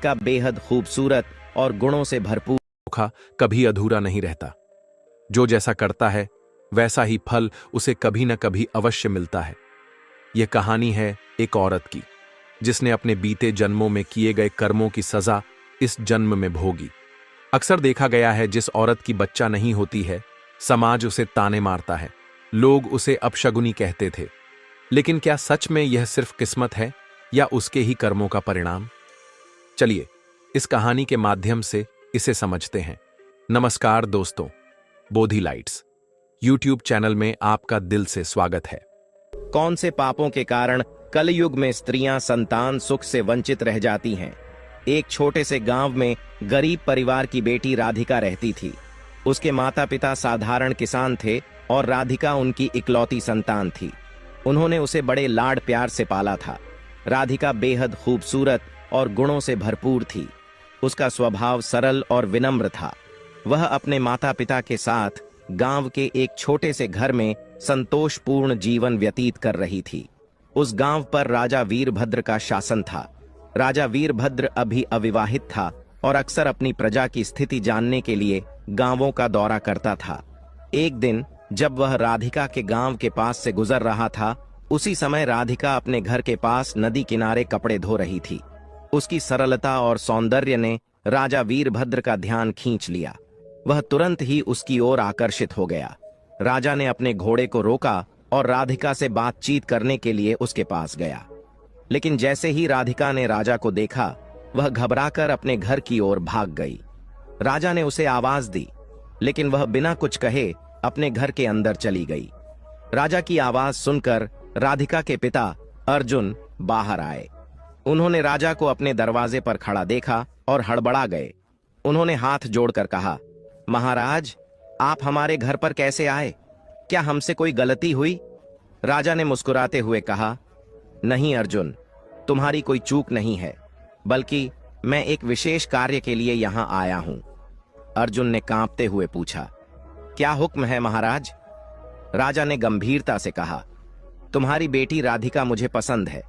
का बेहद खूबसूरत और गुणों से भरपूर धोखा कभी अधूरा नहीं रहता। जो जैसा करता है वैसा ही फल उसे कभी न कभी अवश्य मिलता है। यह कहानी है एक औरत की, जिसने अपने बीते जन्मों में किए गए कर्मों की सजा इस जन्म में भोगी। अक्सर देखा गया है, जिस औरत की बच्चा नहीं होती है, समाज उसे ताने मारता है, लोग उसे अपशगुनी कहते थे। लेकिन क्या सच में यह सिर्फ किस्मत है या उसके ही कर्मों का परिणाम? चलिए इस कहानी के माध्यम से इसे समझते हैं। नमस्कार दोस्तों, बोधि लाइट्स यूट्यूब चैनल में आपका दिल से स्वागत है। कौन से पापों के कारण कलयुग में स्त्रियां संतान सुख से वंचित रह जाती हैं? एक छोटे से गांव में गरीब परिवार की बेटी राधिका रहती थी। उसके माता पिता साधारण किसान थे और राधिका उनकी इकलौती संतान थी। उन्होंने उसे बड़े लाड प्यार से पाला था। राधिका बेहद खूबसूरत और गुणों से भरपूर थी। उसका स्वभाव सरल और विनम्र था। वह अपने माता पिता के साथ गांव के एक छोटे से घर में संतोषपूर्ण जीवन व्यतीत कर रही थी। उस गांव पर राजा वीरभद्र का शासन था। राजा वीरभद्र अभी अविवाहित था और अक्सर अपनी प्रजा की स्थिति जानने के लिए गांवों का दौरा करता था। एक दिन जब वह राधिका के गांव के पास से गुजर रहा था, उसी समय राधिका अपने घर के पास नदी किनारे कपड़े धो रही थी। उसकी सरलता और सौंदर्य ने राजा वीरभद्र का ध्यान खींच लिया। वह तुरंत ही उसकी ओर आकर्षित हो गया। राजा ने अपने घोड़े को रोका और राधिका से बातचीत करने के लिए उसके पास गया। लेकिन जैसे ही राधिका ने राजा को देखा, वह घबराकर अपने घर की ओर भाग गई। राजा ने उसे आवाज दी, लेकिन वह बिना कुछ कहे अपने घर के अंदर चली गई। राजा की आवाज सुनकर राधिका के पिता अर्जुन बाहर आए। उन्होंने राजा को अपने दरवाजे पर खड़ा देखा और हड़बड़ा गए। उन्होंने हाथ जोड़कर कहा, महाराज, आप हमारे घर पर कैसे आए? क्या हमसे कोई गलती हुई? राजा ने मुस्कुराते हुए कहा, नहीं अर्जुन, तुम्हारी कोई चूक नहीं है, बल्कि मैं एक विशेष कार्य के लिए यहां आया हूं। अर्जुन ने कांपते हुए पूछा, क्या हुक्म है महाराज? राजा ने गंभीरता से कहा, तुम्हारी बेटी राधिका मुझे पसंद है,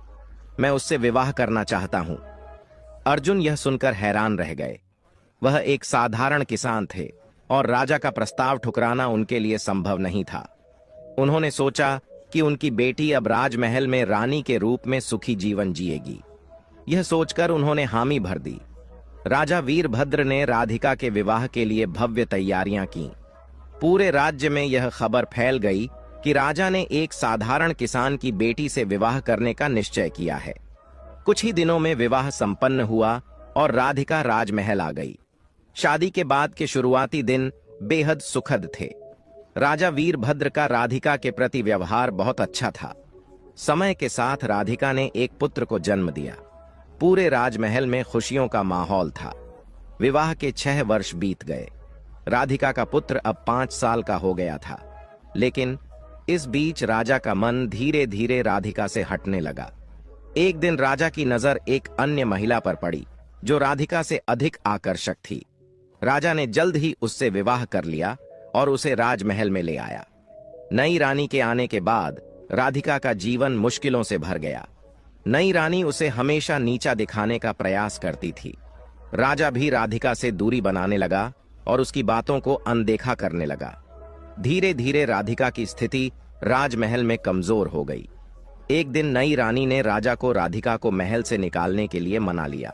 मैं उससे विवाह करना चाहता हूं। अर्जुन यह सुनकर हैरान रह गए। वह एक साधारण किसान थे और राजा का प्रस्ताव ठुकराना उनके लिए संभव नहीं था। उन्होंने सोचा कि उनकी बेटी अब राजमहल में रानी के रूप में सुखी जीवन जिएगी। यह सोचकर उन्होंने हामी भर दी। राजा वीरभद्र ने राधिका के विवाह के लिए भव्य तैयारियां की। पूरे राज्य में यह खबर फैल गई कि राजा ने एक साधारण किसान की बेटी से विवाह करने का निश्चय किया है। कुछ ही दिनों में विवाह संपन्न हुआ और राधिका राजमहल आ गई। शादी के बाद के शुरुआती दिन बेहद सुखद थे। राजा वीरभद्र का राधिका के प्रति व्यवहार बहुत अच्छा था। समय के साथ राधिका ने एक पुत्र को जन्म दिया। पूरे राजमहल में खुशियों का माहौल था। विवाह के 6 वर्ष बीत गए। राधिका का पुत्र अब 5 साल का हो गया था। लेकिन इस बीच राजा का मन धीरे धीरे राधिका से हटने लगा। एक दिन राजा की नजर एक अन्य महिला पर पड़ी, जो राधिका से अधिक आकर्षक थी। राजा ने जल्द ही उससे विवाह कर लिया और उसे राजमहल में ले आया। नई रानी के आने के बाद राधिका का जीवन मुश्किलों से भर गया। नई रानी उसे हमेशा नीचा दिखाने का प्रयास करती थी। राजा भी राधिका से दूरी बनाने लगा और उसकी बातों को अनदेखा करने लगा। धीरे धीरे राधिका की स्थिति राजमहल में कमजोर हो गई। एक दिन नई रानी ने राजा को राधिका को महल से निकालने के लिए मना लिया।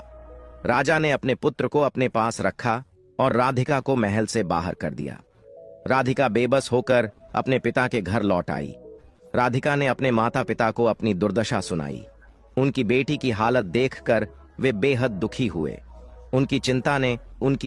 राजा ने अपने पुत्र को अपने पास रखा और राधिका को महल से बाहर कर दिया। राधिका बेबस होकर अपने पिता के घर लौट आई। राधिका ने अपने माता पिता को अपनी दुर्दशा सुनाई। उनकी बेटी की हालत देखकर वे बेहद दुखी हुए। उनकी चिंता ने उनकी